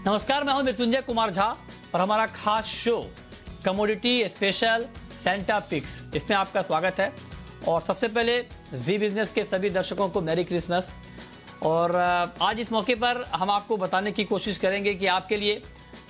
नमस्कार, मैं हूं मृत्युंजय कुमार झा और हमारा खास show commodity special Santa picks, इसमें आपका स्वागत है। और सबसे पहले जी बिजनेस के सभी दर्शकों को मैरी क्रिसमस। और आज इस मौके पर हम आपको बताने की कोशिश करेंगे कि आपके लिए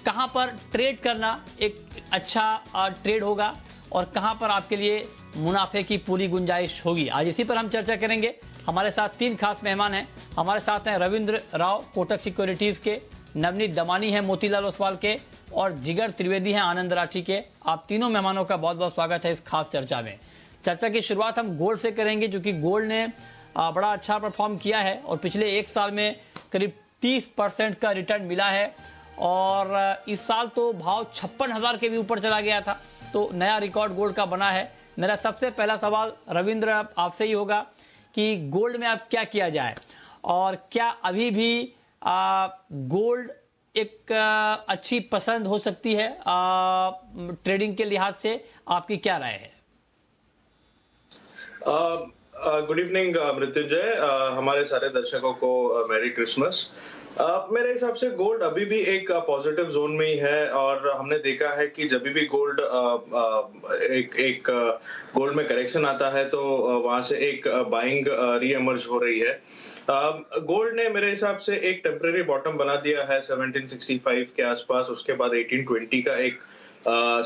कहां पर ट्रेड करना एक अच्छा ट्रेड होगा और कहां पर आपके लिए मुनाफे की पूरी गुंजाइश होगी। आज इसी पर हम चर्चा करेंगे। हमारे साथ तीन खास मेहमान हैं। हमारे साथ हैं रविंद्र राव कोटक सिक्योरिटीज के, नवनीत दमानी हैं मोतीलाल ओसवाल के और जिगर त्रिवेदी हैं आनंद राठी के। आप तीनों मेहमानों का बहुत बहुत स्वागत है इस खास चर्चा में। चर्चा की शुरुआत हम गोल्ड से करेंगे, क्योंकि गोल्ड ने बड़ा अच्छा परफॉर्म किया है और पिछले एक साल में करीब 30% का रिटर्न मिला है। और इस साल तो भाव 56,000 के भी ऊपर चला गया था, तो नया रिकॉर्ड गोल्ड का बना है। मेरा सबसे पहला सवाल रविंद्र आपसे ही होगा कि गोल्ड में अब क्या किया जाए और क्या अभी भी गोल्ड एक अच्छी पसंद हो सकती है ट्रेडिंग के लिहाज से? आपकी क्या राय है? गुड इवनिंग मृत्युंजय, हमारे सारे दर्शकों को मैरी क्रिसमस। मेरे हिसाब से गोल्ड अभी भी एक पॉजिटिव जोन में ही है और हमने देखा है कि जब भी गोल्ड एक गोल्ड में करेक्शन आता है तो वहां से एक बाइंग री एमर्ज हो रही है। गोल्ड ने मेरे हिसाब से एक टेम्परेरी बॉटम बना दिया है 1765 के आसपास। उसके बाद 1820 का एक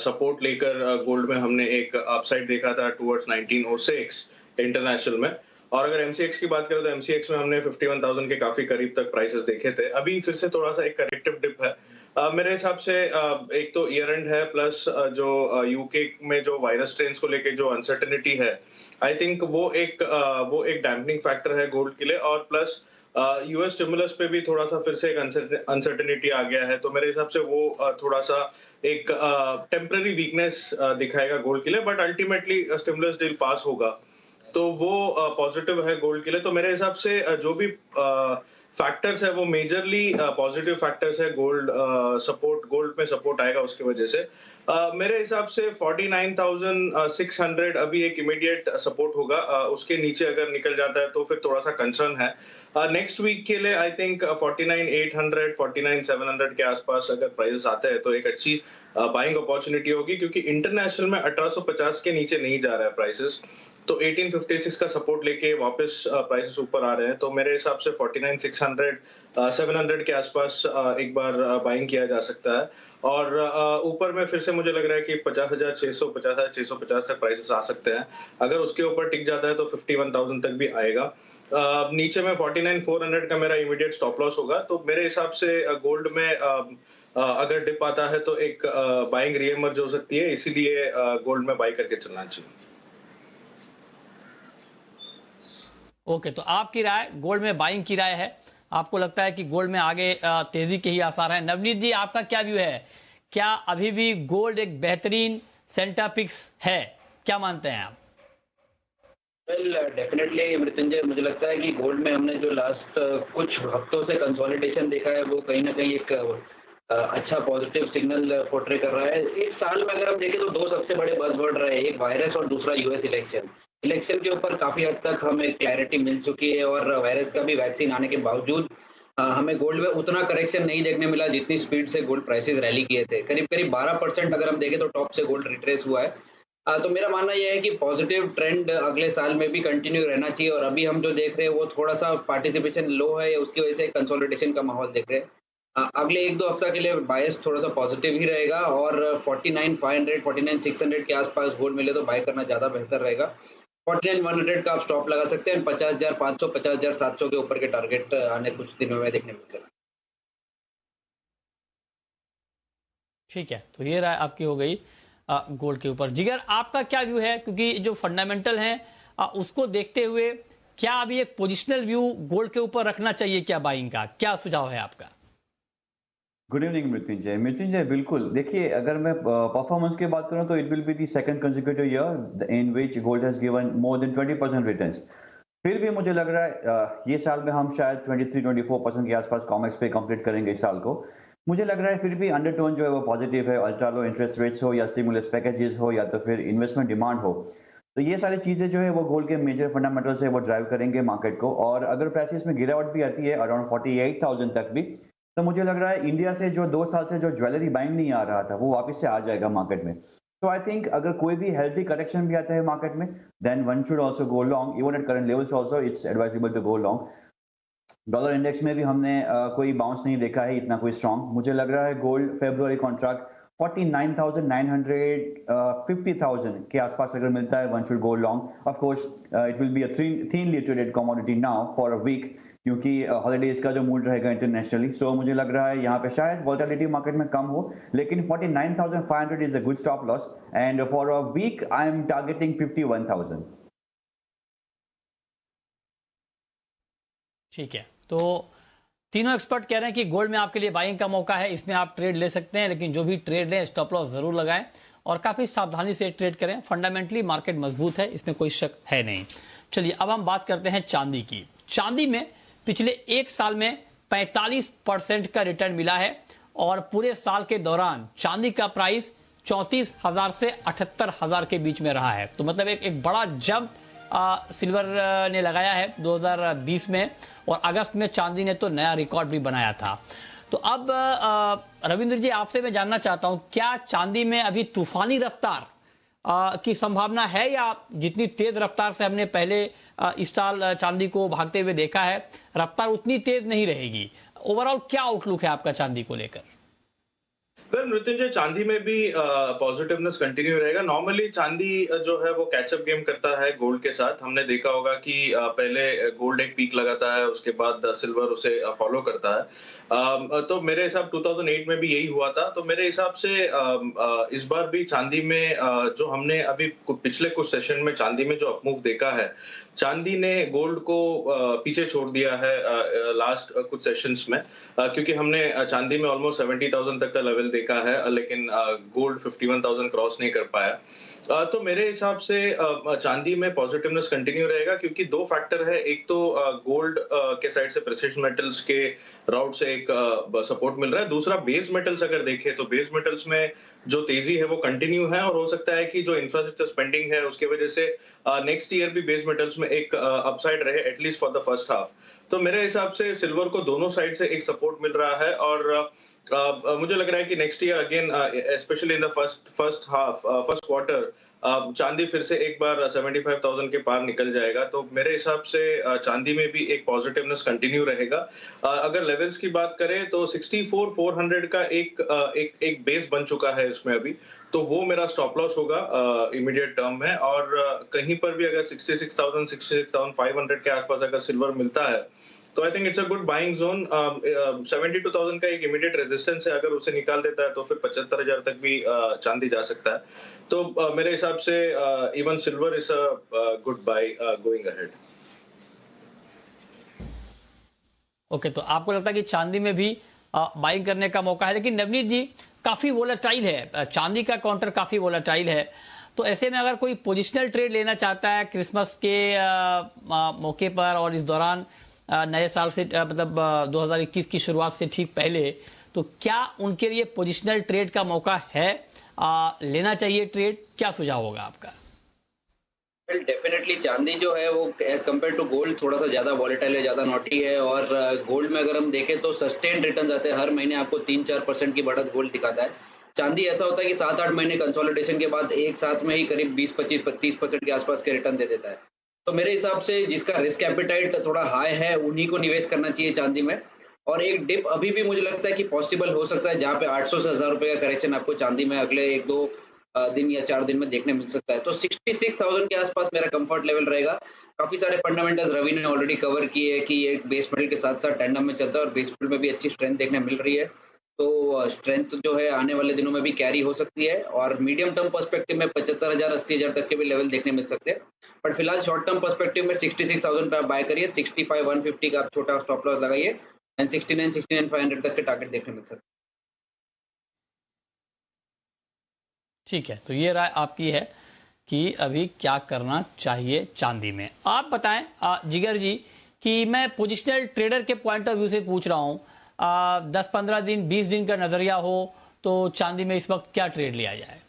सपोर्ट लेकर गोल्ड में हमने एक अपसाइड देखा था टुवर्ड्स 1906 इंटरनेशनल में। और अगर एमसीएक्स की बात करें तो एमसीएक्स में हमने 51,000 के काफी करीब तक प्राइसेस देखे थे। अभी फिर से थोड़ा सा एक करेक्टिव डिप है। मेरे हिसाब से एक तो ईयर एंड है, प्लस जो यूके में जो वायरस स्ट्रेन्स को लेके जो अनसर्टेनिटी है, आई थिंक वो एक डैम्पनिंग फैक्टर है गोल्ड के लिए। और प्लस यूएस स्टिमुलस पे भी थोड़ा सा फिर से एक अनसर्टेनिटी आ गया है, तो मेरे हिसाब से वो थोड़ा सा एक टेम्पररी वीकनेस दिखाएगा गोल्ड के लिए। बट अल्टीमेटली स्टिमुलस डील पास होगा तो वो पॉजिटिव है गोल्ड के लिए। तो मेरे हिसाब से जो भी फैक्टर्स है वो मेजरली पॉजिटिव फैक्टर्स है। गोल्ड में सपोर्ट आएगा उसकी वजह से। मेरे हिसाब से 49,600 अभी एक इमीडिएट सपोर्ट होगा। उसके नीचे अगर निकल जाता है तो फिर थोड़ा सा कंसर्न है। नेक्स्ट वीक के लिए आई थिंक 49,800 49,700 के आसपास अगर प्राइसेस आते हैं तो एक अच्छी बाइंग अपॉर्चुनिटी होगी, क्योंकि इंटरनेशनल में 1850 के नीचे नहीं जा रहा है प्राइसेस। तो 1856 का सपोर्ट लेके वापस प्राइसेस ऊपर आ रहे हैं। तो मेरे हिसाब से 49,600 700 के आसपास एक बार बाइंग किया जा सकता है। और ऊपर में फिर से मुझे लग रहा है कि 50,600 50,650 तक प्राइसेस आ सकते हैं। अगर उसके ऊपर टिक जाता है तो 51,000 तक भी आएगा। नीचे में 49,400 का मेरा इमीडिएट स्टॉप लॉस होगा। तो मेरे हिसाब से गोल्ड में अगर डिप आता है तो एक बाइंग रीएमर्ज हो सकती है, इसीलिए गोल्ड में बाई करके चलना चाहिए। ओके, तो आपकी राय गोल्ड में बाइंग की राय है। आपको लगता है कि गोल्ड में आगे तेजी के ही आसार हैं। नवनीत जी, आपका क्या व्यू है? क्या अभी भी गोल्ड एक बेहतरीन सेंटा पिक्स है? क्या मानते हैं आप? वेल डेफिनेटली मृत्युंजय, मुझे लगता है कि गोल्ड में हमने जो लास्ट कुछ हफ्तों से कंसोलिडेशन देखा है वो कहीं ना कहीं एक अच्छा पॉजिटिव सिग्नल पोर्ट्रे कर रहा है। इस साल में अगर हम देखें तो दो सबसे बड़े बज़वर्ड रहे, एक वायरस और दूसरा यूएस इलेक्शन के ऊपर काफ़ी हद तक हमें क्लैरिटी मिल चुकी है। और वायरस का भी वैक्सीन आने के बावजूद हमें गोल्ड में उतना करेक्शन नहीं देखने मिला जितनी स्पीड से गोल्ड प्राइसेस रैली किए थे। करीब करीब 12% अगर हम देखें तो टॉप से गोल्ड रिट्रेस हुआ है। तो मेरा मानना यह है कि पॉजिटिव ट्रेंड अगले साल में भी कंटिन्यू रहना चाहिए। और अभी हम जो देख रहे हैं वो थोड़ा सा पार्टिसिपेशन लो है, उसकी वजह से कंसोलिडेशन का माहौल देख रहे हैं। अगले एक दो हफ्ता के लिए बायस थोड़ा सा पॉजिटिव ही रहेगा। और 49,500 49,600 के आसपास गोल्ड मिले तो बाय करना ज़्यादा बेहतर रहेगा। 49,100 का आप स्टॉप लगा सकते हैं। 50,500 50,700 के ऊपर के टारगेट आने कुछ दिनों में देखने मिल सकते। ठीक है, तो ये राय आपकी हो गई गोल्ड के ऊपर। जिगर, आपका क्या व्यू है? क्योंकि जो फंडामेंटल हैं उसको देखते हुए क्या अभी एक पोजिशनल व्यू गोल्ड के ऊपर रखना चाहिए क्या? बाइंग का क्या सुझाव है आपका? गुड इवनिंग मृत्युंजय बिल्कुल। देखिए, अगर मैं परफॉर्मेंस की बात करूं तो it will be the second consecutive year in which gold has given more than 20% returns. फिर भी मुझे लग रहा है ये साल में हम शायद 23-24% के आसपास कॉमेक्स पे कंप्लीट करेंगे इस साल को। मुझे लग रहा है फिर भी अंडरटोन जो है वो पॉजिटिव है। अल्ट्रा लो इंटरेस्ट रेट्स हो या स्टिमुलस पैकेजेस हो या तो फिर इन्वेस्टमेंट डिमांड हो, तो ये सारी चीजें जो है वो गोल्ड के मेजर फंडामेंटल्स है वो ड्राइव करेंगे मार्केट को। और अगर प्राइसेस में गिरावट भी आती है अराउंड 48,000 तक भी, तो मुझे लग रहा है इंडिया से जो 2 साल से जो ज्वेलरी बाइंग नहीं आ रहा था वो वापस से आ जाएगा मार्केट में। तो आई थिंक अगर कोई भी हेल्थी करेक्शन भी आता है मार्केट में, then one should also go long, even at current levels also it's advisable to go long. Dollar index में भी हमने कोई बाउंस नहीं देखा है इतना कोई स्ट्रॉन्ग। मुझे लग रहा है गोल्ड फेब्रुअरी कॉन्ट्रैक्ट 49,900 50,000 के आसपास अगर मिलता है, one should go long. Of course it will be a thinly traded commodity now for a week, क्योंकि हॉलीडेज का जो मूड रहेगा इंटरनेशनली। सो मुझे लग रहा है यहाँ पे शायद वोलेटिलिटी मार्केट में कम हो, लेकिन 49,500 is a good stop loss, and for a week I am targeting 51,000। ठीक है, तो तीनों एक्सपर्ट कह रहे हैं कि गोल्ड में आपके लिए बाइंग का मौका है, इसमें आप ट्रेड ले सकते हैं, लेकिन जो भी ट्रेड लें स्टॉप लॉस जरूर लगाएं और काफी सावधानी से ट्रेड करें। फंडामेंटली मार्केट मजबूत है, इसमें कोई शक है नहीं। चलिए अब हम बात करते हैं चांदी की। चांदी में पिछले एक साल में 45% का रिटर्न मिला है और पूरे साल के दौरान चांदी का प्राइस 34,000 से 78,000 के बीच में रहा है। तो मतलब एक बड़ा जंप सिल्वर ने लगाया है 2020 में, और अगस्त में चांदी ने तो नया रिकॉर्ड भी बनाया था। तो अब रविंद्र जी आपसे मैं जानना चाहता हूं, क्या चांदी में अभी तूफानी रफ्तार की संभावना है, या जितनी तेज रफ्तार से हमने पहले इस साल चांदी को भागते हुए देखा है, रफ्तार उतनी तेज नहीं रहेगी? ओवरऑल क्या आउटलुक है आपका चांदी को लेकर? मृत्युंजय, चांदी में भी पॉजिटिवनेस कंटिन्यू रहेगा। नॉर्मली चांदी जो है वो कैचअप गेम करता है गोल्ड के साथ। हमने देखा होगा कि पहले गोल्ड एक पीक लगाता है, उसके बाद सिल्वर उसे फॉलो करता है। तो मेरे हिसाब 2008 में भी यही हुआ था। तो मेरे हिसाब से इस बार भी चांदी में जो हमने अभी पिछले कुछ सेशन में चांदी में जो अपमूव देखा है, चांदी ने गोल्ड को पीछे छोड़ दिया है लास्ट कुछ सेशंस में, क्योंकि हमने चांदी में ऑलमोस्ट 70,000 तक का लेवल देखा है, लेकिन गोल्ड 51,000 क्रॉस नहीं कर पाया। तो मेरे हिसाब से चांदी में पॉजिटिवनेस कंटिन्यू रहेगा, क्योंकि दो फैक्टर है। एक तो गोल्ड के साइड से प्रेसियस मेटल्स के राउट से एक सपोर्ट मिल रहा है। दूसरा बेस मेटल्स अगर देखें तो बेस मेटल्स में जो तेजी है वो कंटिन्यू है, और हो सकता है कि जो इंफ्रास्ट्रक्चर स्पेंडिंग है उसके वजह से नेक्स्ट ईयर भी बेस मेटल्स में एक अपसाइड रहे, at least for the first half. तो मेरे हिसाब से सिल्वर को दोनों साइड से एक सपोर्ट मिल रहा है, और मुझे लग रहा है कि next year again specially in the first quarter चांदी फिर से एक बार 75,000 के पार निकल जाएगा। तो मेरे हिसाब से चांदी में भी एक पॉजिटिवनेस कंटिन्यू रहेगा। अगर लेवल्स की बात करें तो 64,400 का एक बेस बन चुका है इसमें अभी, तो वो मेरा स्टॉप लॉस होगा इमीडिएट टर्म में। और कहीं पर भी अगर 66,000 66,500 के आसपास अगर सिल्वर मिलता है तो I think it's a good buying zone. 72,000 का एक इमीडिएट रेजिस्टेंस है, अगर उसे निकाल देता है तो फिर 75,000 तक भी चांदी जा सकता है। तो मेरे हिसाब से even silver is a good by going ahead. Okay, तो आपको लगता है कि चांदी में भी बाइंग करने का मौका है, लेकिन नवनीत जी काफी वोलेटाइल है, चांदी का काउंटर काफी वोलेटाइल है। तो ऐसे में अगर कोई पोजिशनल ट्रेड लेना चाहता है क्रिसमस के मौके पर और इस दौरान नए साल से मतलब 2021 की शुरुआत से ठीक पहले, तो क्या उनके लिए पोजिशनल ट्रेड का मौका है? लेना चाहिए ट्रेड? क्या सुझाव होगा आपका? वेल डेफिनेटली चांदी जो है वो एज कम्पेयर टू गोल्ड थोड़ा सा ज्यादा वॉलेटाइल है, ज्यादा नॉटी है। और गोल्ड में अगर हम देखें तो सस्टेन्ड रिटर्न आते हैं, हर महीने आपको 3-4% की बढ़त गोल्ड दिखाता है। चांदी ऐसा होता है कि 7-8 महीने कंसोलिडेशन के बाद एक साथ में ही करीब 20-25-30% के आसपास के रिटर्न दे देता है। तो मेरे हिसाब से जिसका रिस्क एपेटाइट थोड़ा हाई है उन्हीं को निवेश करना चाहिए चांदी में। और एक डिप अभी भी मुझे लगता है कि पॉसिबल हो सकता है, जहाँ पे 800 से 1000 रुपए का करेक्शन आपको चांदी में अगले 1-2 दिन या 4 दिन में देखने मिल सकता है। तो 66,000 के आसपास मेरा कंफर्ट लेवल रहेगा। काफी सारे फंडामेंटल्स रवि ने ऑलरेडी कवर किए हैं कि एक बेस मेटल के साथ साथ टैंडम में चलता है, और बेस मेटल में भी अच्छी स्ट्रेंथ देखने मिल रही है। तो स्ट्रेंथ जो है आने वाले दिनों में भी कैरी हो सकती है, और मीडियम टर्म पर्सपेक्टिव में 75,000 80,000 तक के भी लेवल देखने मिल सकते हैं। बट फिलहाल शॉर्ट टर्म पर्सपेक्टिव में 66,000 पे आप बाय करिए, 65-150 का आप छोटा स्टॉप लॉस लगाइए, एंड 69-69,500 तक के टारगेट देखने मिल सकते हैं। ठीक है, तो ये राय आपकी है कि अभी क्या करना चाहिए चांदी में। आप बताएं जिगर जी कि मैं पोजिशनल ट्रेडर के पॉइंट ऑफ व्यू से पूछ रहा हूं, 10-15 दिन 20 दिन का नजरिया हो तो चांदी में इस वक्त क्या ट्रेड लिया जाए?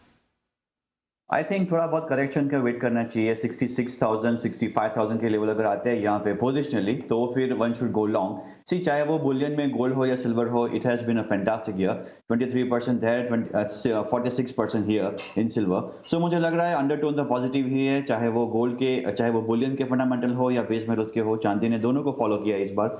आई थिंक थोड़ा बहुत करेक्शन का वेट करना चाहिए। 66,000 65,000 के लेवल अगर आते हैं यहाँ पे पोजिशनली, तो फिर one should go long. See, चाहे वो बुलियन में गोल्ड हो या सिल्वर हो, it has been a fantastic year. 23% there, 46% here in silver. So मुझे लग रहा है अंडरटोन तो पॉजिटिव ही है, चाहे वो गोल्ड के, चाहे वो बुलियन के फंडामेंटल हो या बेस मेटल्स के हो। चांदी ने दोनों को फॉलो किया इस बार।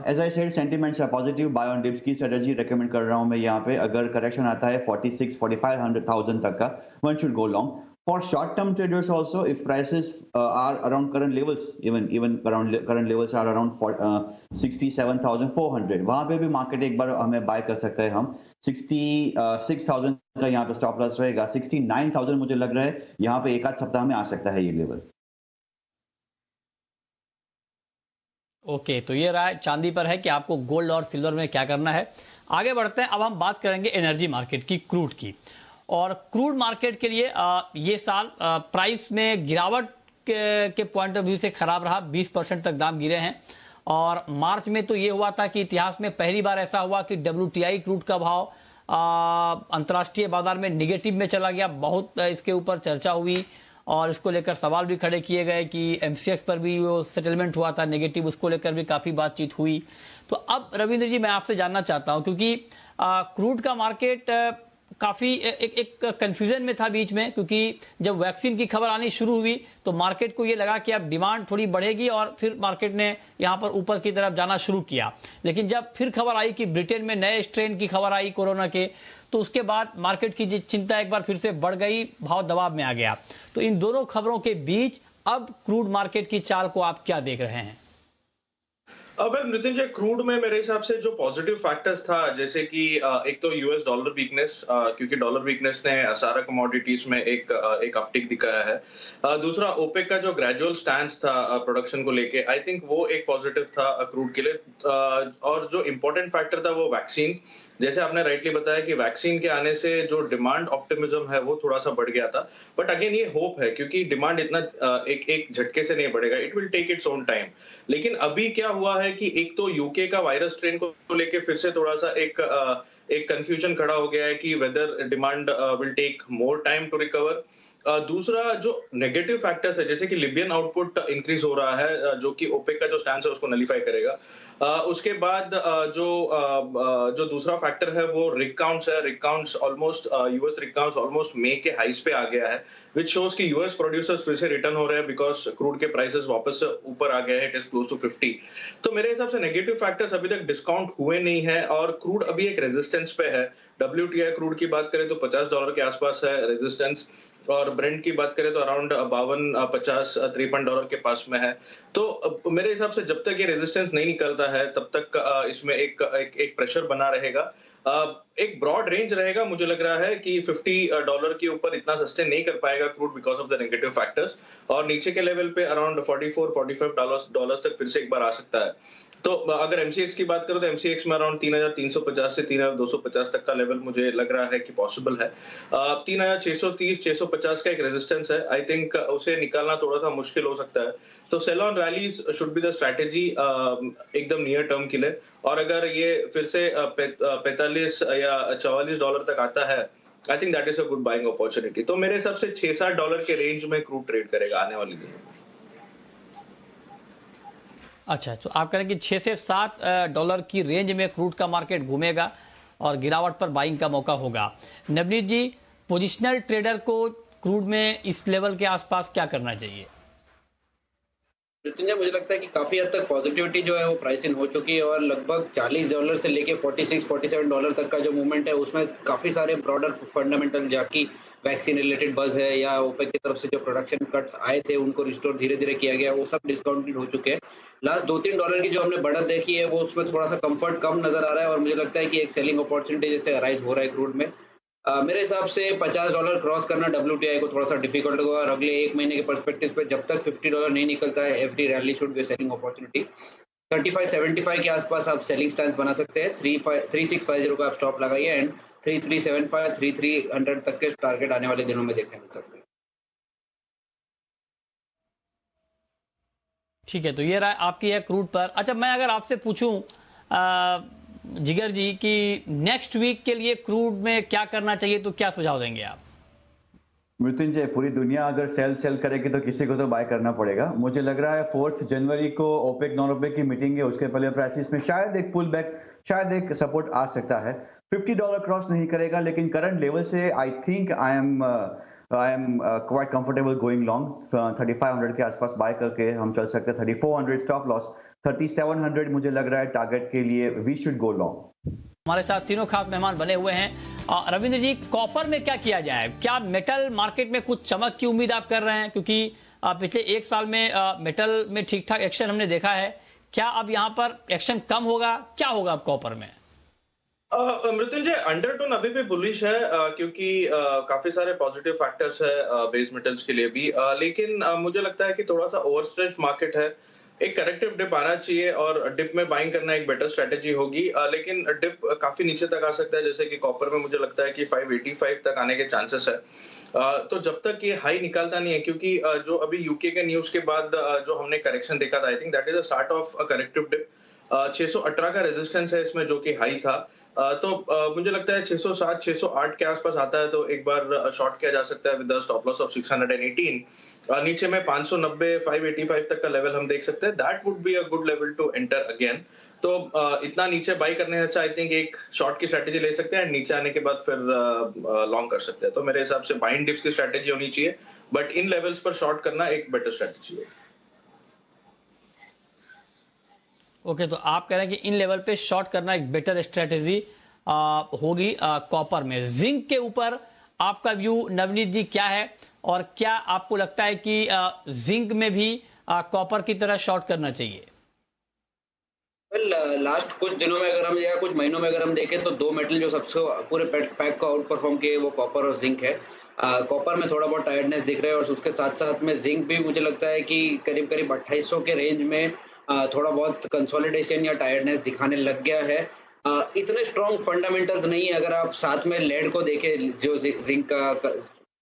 As I said, sentiments are positive. Buy on dips की स्ट्रेटजी रेकमेंड कर रहा हूं मैं यहाँ पे। अगर करेक्शन आता है 46 45,000 तक का, one should go long. For short-term traders also, if prices are around current levels, even around current levels are around 67,400, वहां पे भी मार्केट एक बार हमें बाय कर सकता है। हम 66,000 का यहाँ पे स्टॉप लॉस रहेगा। 69,000 मुझे लग रहा है यहाँ पे एक आध सप्ताह में आ सकता है ये लेवल। ओके, तो ये राय चांदी पर है कि आपको गोल्ड और सिल्वर में क्या करना है। आगे बढ़ते हैं, अब हम बात करेंगे एनर्जी मार्केट की, क्रूड की। और क्रूड मार्केट के लिए ये साल प्राइस में गिरावट के पॉइंट ऑफ व्यू से खराब रहा। 20% तक दाम गिरे हैं। और मार्च में तो ये हुआ था कि इतिहास में पहली बार ऐसा हुआ कि WTI क्रूड का भाव अंतर्राष्ट्रीय बाजार में निगेटिव में चला गया। बहुत इसके ऊपर चर्चा हुई और इसको लेकर सवाल भी खड़े किए गए कि MCX पर भी वो सेटलमेंट हुआ था नेगेटिव, उसको लेकर भी काफी बातचीत हुई। तो अब रविंद्र जी, मैं आपसे जानना चाहता हूं, क्योंकि क्रूड का मार्केट काफी एक कंफ्यूजन में था बीच में, क्योंकि जब वैक्सीन की खबर आनी शुरू हुई तो मार्केट को ये लगा कि अब डिमांड थोड़ी बढ़ेगी और फिर मार्केट ने यहां पर ऊपर की तरफ जाना शुरू किया। लेकिन जब फिर खबर आई कि ब्रिटेन में नए स्ट्रेन की खबर आई कोरोना के, तो उसके बाद मार्केट की चिंता एक बार फिर से बढ़ गई, भाव दबाव में आ गया। तो इन दोनों खबरों के बीच अब क्रूड मार्केट की चाल को आप क्या देख रहे हैं? वेल मृत्युंजय, क्रूड में मेरे हिसाब से जो पॉजिटिव फैक्टर्स था, जैसे कि एक तो यूएस डॉलर वीकनेस, क्योंकि डॉलर वीकनेस ने सारा कमोडिटीज में एक अपटिक दिखाया है। दूसरा, ओपेक का जो ग्रेजुअल स्टैंस था प्रोडक्शन को लेके, आई थिंक वो एक पॉजिटिव था क्रूड के लिए। और जो इम्पोर्टेंट फैक्टर था वो वैक्सीन। जैसे आपने राइटली बताया कि वैक्सीन के आने से जो डिमांड ऑप्टिमिज्म है वो थोड़ा सा बढ़ गया था। बट अगेन ये होप है, क्योंकि डिमांड इतना एक झटके से नहीं बढ़ेगा, it will take its own time. लेकिन अभी क्या हुआ है कि एक तो यूके का वायरस स्ट्रेन को लेके फिर से थोड़ा सा एक कंफ्यूजन खड़ा हो गया है कि whether demand will take more time to recover. दूसरा, जो नेगेटिव फैक्टर्स है, जैसे कि लिबियन आउटपुट इंक्रीज हो रहा है, जो कि ओपेक का जो स्टैंस है उसको नलीफाई करेगा। उसके बाद जो दूसरा फैक्टर है वो रिग काउंट्स है। Rig counts almost, US rig counts almost मई के हाइस पे आ गया है, विच शोज कि यूएस प्रोड्यूसर्स फिर से रिटर्न हो रहे हैं, बिकॉज क्रूड के प्राइसेस वापस से ऊपर आ गए हैं, इट इज क्लोज टू 50। तो मेरे हिसाब से नेगेटिव फैक्टर्स अभी तक डिस्काउंट हुए नहीं है और क्रूड अभी एक रेजिस्टेंस पे है। WTI क्रूड की बात करें तो $50 के आसपास है रेजिस्टेंस, और ब्रेंट की बात करें तो अराउंड 52-53 डॉलर के पास में है। तो मेरे हिसाब से जब तक ये रेजिस्टेंस नहीं निकलता है तब तक इसमें एक प्रेशर बना रहेगा। एक ब्रॉड रेंज रहेगा, मुझे लग रहा है कि $50 के ऊपर इतना सस्टेन नहीं कर पाएगा crude because of the negative factors, और नीचे के लेवल पे अराउंड $44-45 तक फिर से एक बार आ सकता है। तो अगर MCX की बात करो तो MCX में अराउंड 3,350 से 3,250 तक का लेवल मुझे लग रहा है कि पॉसिबल है। 3,630-650 का एक रेजिस्टेंस है, आई थिंक उसे निकालना थोड़ा सा मुश्किल हो सकता है। तो sell on rallies should be the strategy एकदम नियर टर्म के लिए। और अगर ये फिर से 45 या $44 तक आता है, आई think that is a good buying opportunity. तो मेरे हिसाब से $6-7 के रेंज में क्रूड ट्रेड करेगा आने वाले दिनों में। अच्छा, तो आप कह रहे हैं कि $6 से $7 की रेंज में क्रूड का मार्केट घूमेगा और गिरावट पर बाइंग का मौका होगा। नवनीत जी, पोजिशनल ट्रेडर को क्रूड में इस लेवल के आसपास क्या करना चाहिए? मृत्युंजय, मुझे लगता है कि काफी हद तक पॉजिटिविटी जो है वो प्राइस इन हो चुकी है और लगभग $40 से लेके $46-47 तक का जो मूवमेंट है उसमें काफी सारे ब्रॉडर फंडामेंटल, जबकि वैक्सीन रिलेटेड बज है या ओपेक की तरफ से जो प्रोडक्शन कट्स आए थे उनको रिस्टोर धीरे धीरे किया गया, वो सब डिस्काउंटेड हो चुके हैं। लास्ट $2-3 की जो हमने बढ़त देखी है वो उसमें थोड़ा सा कंफर्ट कम नजर आ रहा है और मुझे लगता है कि एक सेलिंग अपॉर्चुनिटी जैसे अराइज हो रहा है क्रूड में। मेरे हिसाब से $50 क्रॉस करना WTI को थोड़ा सा डिफिकल्ट होगा और अगले एक महीने के पर्सपेक्टिव पे जब तक $50 नहीं निकलता है, every rally should be selling opportunity. 35-75 के आसपास आप सेलिंग स्टैंस बना सकते हैं। 3650 का आप स्टॉप लगाइए एंड 3375-3300 तक के टारगेट आने वाले दिनों में देखने मिल सकते हैं। ठीक है, तो ये राय आपकी है क्रूड पर। अच्छा, मैं अगर आपसे पूछूं जिगर जी कि नेक्स्ट वीक के लिए क्रूड में क्या करना चाहिए, तो क्या सुझाव देंगे आप? मृत्युंजय, पूरी दुनिया अगर सेल करेगी तो किसी को तो बाय करना पड़ेगा। मुझे लग रहा है 4 जनवरी को ओपेक नॉन ओपेक की मीटिंग है, उसके पहले प्राइसेस में शायद एक पुल बैक, शायद एक सपोर्ट आ सकता है। $50 क्रॉस नहीं करेगा, लेकिन करंट लेवल से I think I am quite comfortable going long. 3500 के आसपास बाय करके हम चल सकते हैं। 3400 स्टॉप लॉस, 3700 मुझे लग रहा है टारगेट के लिए वी शुड गो लॉन्ग। हमारे साथ तीनों खास मेहमान बने हुए हैं। रविंद्र जी, कॉपर में क्या किया जाए? क्या मेटल मार्केट में कुछ चमक की उम्मीद आप कर रहे हैं? क्योंकि पिछले एक साल में मेटल में ठीक ठाक एक्शन हमने देखा है। क्या अब यहाँ पर एक्शन कम होगा? क्या होगा अब कॉपर में? मृत्युंजय, अंडरटोन अभी भी बुलिश है, क्योंकि काफी सारे पॉजिटिव फैक्टर्स है बेस मेटल्स के लिए भी, लेकिन मुझे लगता है कि थोड़ा सा ओवरस्ट्रेच्ड मार्केट है। एक करेक्टिव डिप आना चाहिए और डिप में बाइंग करना एक बेटर स्ट्रेटेजी होगी, लेकिन डिप काफी नीचे तक आ सकता है, जैसे कि कॉपर में मुझे लगता है कि 585 तक आने के चांसेस है। तो जब तक ये हाई निकालता नहीं है, क्योंकि जो अभी यूके के न्यूज के बाद जो हमने करेक्शन देखा था, I think that is a start of a corrective dip. 618 का रेजिस्टेंस है इसमें, जो कि हाई था। तो मुझे लगता है 607 608 के आसपास आता है तो एक बार शॉर्ट किया जा सकता है विद स्टॉप लॉस ऑफ 618। नीचे में 590 585 तक का लेवल हम देख सकते हैं। That would be a good level to enter again. तो इतना नीचे बाई करने से अच्छा आई थिंक एक शॉर्ट की स्ट्रेटेजी ले सकते हैं, नीचे आने के बाद फिर लॉन्ग कर सकते हैं। तो मेरे हिसाब से बाइंग डिप्स की स्ट्रेटेजी होनी चाहिए, बट इन लेवल्स पर शॉर्ट करना एक बेटर स्ट्रेटेजी है। ओके, तो आप कह रहे हैं कि इन लेवल पे शॉर्ट करना एक बेटर स्ट्रेटेजी होगी कॉपर में। जिंक के ऊपर आपका व्यू नवनीत जी क्या है, और क्या आपको लगता है कि जिंक में भी कॉपर की तरह शॉर्ट करना चाहिए? लास्ट कुछ दिनों में अगर हम या कुछ महीनों में अगर हम देखें तो दो मेटल जो सबसे पूरे पैक को आउट परफॉर्म किए वो कॉपर और जिंक है। कॉपर में थोड़ा बहुत टायर्डनेस दिख रहा है और उसके साथ साथ में जिंक भी मुझे लगता है कि करीब करीब 2800 के रेंज में थोड़ा बहुत कंसोलिडेशन या टायर्डनेस दिखाने लग गया है। इतने स्ट्रॉन्ग फंडामेंटल्स नहीं है। अगर आप साथ में लेड को देखें जो जिंक का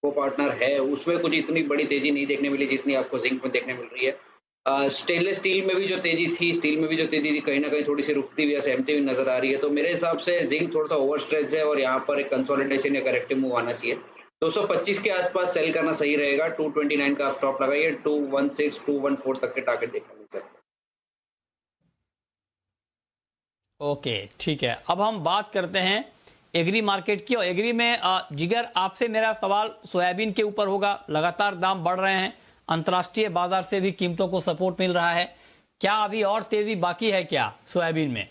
को पार्टनर है, उसमें कुछ इतनी बड़ी तेजी नहीं देखने मिली जितनी आपको जिंक में देखने मिल रही है। स्टेनलेस स्टील में भी जो तेजी थी, कहीं ना कहीं थोड़ी सी रुकती हुई या सहमती हुई नजर आ रही है। तो मेरे हिसाब से जिंक थोड़ा सा ओवर स्ट्रेच है और यहाँ पर एक कंसोलिडेशन या करेक्टिव मूव आना चाहिए। 225 के आसपास सेल करना सही रहेगा। 229 का आप स्टॉप लगाइए। 216 214 तक के टारगेट देखने मिल सकते हैं। ओके, ठीक है। अब हम बात करते हैं एग्री मार्केट की, और एग्री में जिगर आपसे मेरा सवाल सोयाबीन के ऊपर होगा। लगातार दाम बढ़ रहे हैं, अंतर्राष्ट्रीय बाजार से भी कीमतों को सपोर्ट मिल रहा है। क्या अभी और तेजी बाकी है क्या सोयाबीन में?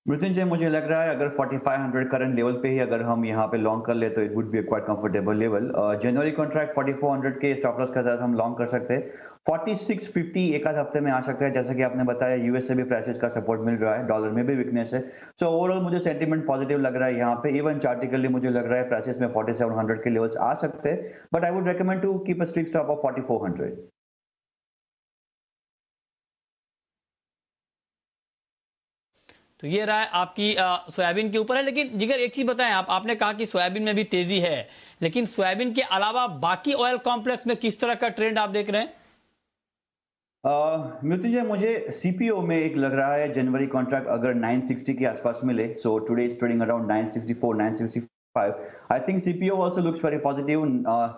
मृत्युंजय, मुझे लग रहा है अगर 4500 करंट लेवल पे ही अगर हम यहाँ पे लॉन्ग कर ले तो it would be quite comfortable level. January contract 4400 के स्टॉप लॉस के साथ हम लॉन्ग कर सकते हैं। 4650 एक आध हफ्ते में आ सकता है, जैसा कि आपने बताया यूएस से भी प्राइसेस का सपोर्ट मिल रहा है, डॉलर में भी वीकनेस है। सो ओवरऑल मुझे सेंटीमेंट पॉजिटिव लग रहा है यहाँ पे। इवन चार्टिकली मुझे लग रहा है प्राइसेस में 4700 के लेवल्स आ सकते हैं, but I would recommend to keep a strict stop of 4400। तो ये रहा है आपकी सोयाबीन के ऊपर है। लेकिन जिगर एक चीज बताएं, आपने कहा कि सोयाबीन में भी तेजी है, लेकिन सोयाबीन के अलावा बाकी ऑयल कॉम्प्लेक्स में किस तरह का ट्रेंड आप देख रहे हैं? मृत्युंजय, मुझे सीपीओ में एक लग रहा है जनवरी कॉन्ट्रैक्ट अगर 960 के आसपास मिले, so today is trading around 964 965। I think CPO also looks very positive.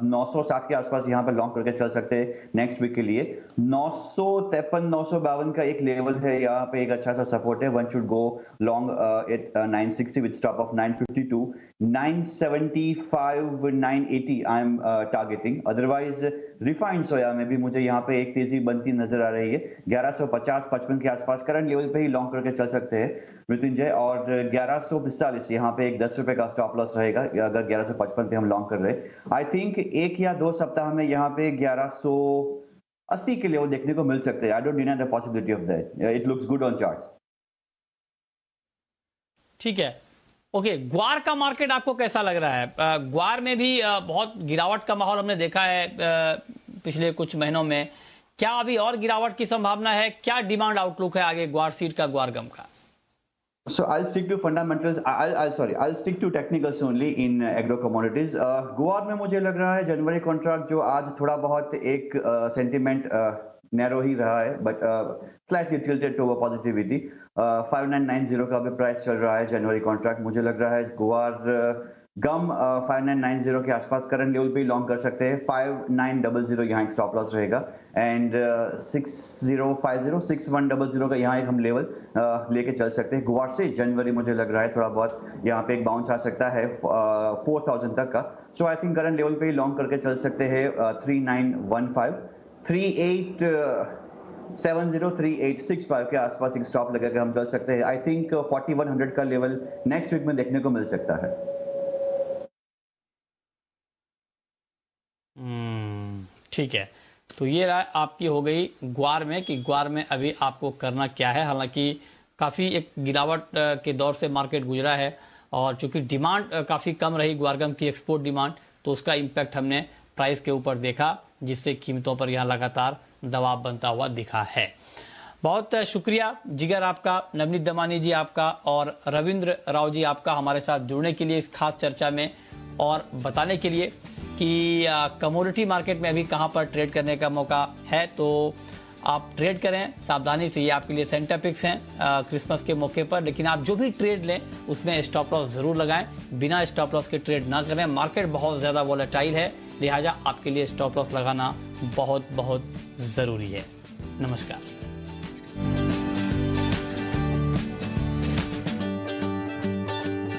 960 के आसपास यहाँ पे लॉन्ग करके चल सकते हैं नेक्स्ट वीक के लिए। 953 952 का एक लेवल है, यहाँ पे एक अच्छा सा सपोर्ट है। One should go long at 960 with stop of 952। 975 980 I am targeting. Otherwise refined soya में भी मुझे यहाँ पे एक तेजी बनती नजर आ रही है। 1150 55 के आसपास करंट लेवल पे ही लॉन्ग करके चल सकते हैं मृत्युंजय। और 1145 यहाँ पे एक 10 रुपए का स्टॉप लॉस रहेगा अगर 1155 पे हम लॉन्ग कर रहे हैं। आई थिंक 1 या 2 सप्ताह में यहाँ पे 1180 के लेवल देखने को मिल सकते हैं। I don't deny the possibility of that. It looks good on charts. ठीक है, ओके। ग्वार का मार्केट आपको कैसा लग रहा है? ग्वार में भी बहुत गिरावट का माहौल हमने देखा है पिछले कुछ महीनों में। क्या अभी और गिरावट की संभावना है? क्या डिमांड आउटलुक है आगे ग्वार सीड का, ग्वार गम का? So I'll stick to fundamentals. I'll stick to technicals only in agro commodities. गुआर में मुझे लग रहा है जनवरी कॉन्ट्रैक्ट जो आज थोड़ा बहुत एक सेंटीमेंट नैरो ही रहा है, but slightly tilted to positivity. 5990 का भी प्राइस चल रहा है जनवरी कॉन्ट्रैक्ट। मुझे लग रहा है गुआर गम 5990 के आसपास करंट लेवल पे लॉन्ग कर सकते हैं। 5900 यहाँ एक स्टॉप लॉस रहेगा एंड 6050 6100 का यहाँ एक हम लेवल लेके चल सकते हैं। गुआर से जनवरी मुझे लग रहा है थोड़ा बहुत यहाँ पे एक बाउंस आ सकता है 4000 तक का। सो आई थिंक करंट लेवल पे लॉन्ग करके चल सकते हैं 3915 3865 के आसपास एक स्टॉप लगा के हम चल सकते हैं। आई थिंक 4100 का लेवल नेक्स्ट वीक में देखने को मिल सकता है। ठीक है, तो ये राय आपकी हो गई ग्वार में कि ग्वार में अभी आपको करना क्या है। हालांकि काफ़ी एक गिरावट के दौर से मार्केट गुजरा है और चूंकि डिमांड काफ़ी कम रही ग्वारगम की एक्सपोर्ट डिमांड, तो उसका इम्पैक्ट हमने प्राइस के ऊपर देखा, जिससे कीमतों पर यहाँ लगातार दबाव बनता हुआ दिखा है। बहुत शुक्रिया जिगर आपका, नवनीत दमानी जी आपका और रविंद्र राव जी आपका हमारे साथ जुड़ने के लिए इस खास चर्चा में और बताने के लिए कि कमोडिटी मार्केट में अभी कहां पर ट्रेड करने का मौका है। तो आप ट्रेड करें सावधानी से, ये आपके लिए सेंटर पिक्स हैं क्रिसमस के मौके पर। लेकिन आप जो भी ट्रेड लें उसमें स्टॉप लॉस जरूर लगाएं, बिना स्टॉप लॉस के ट्रेड ना करें। मार्केट बहुत ज़्यादा वॉलेटाइल है, लिहाजा आपके लिए स्टॉप लॉस लगाना बहुत बहुत ज़रूरी है। नमस्कार।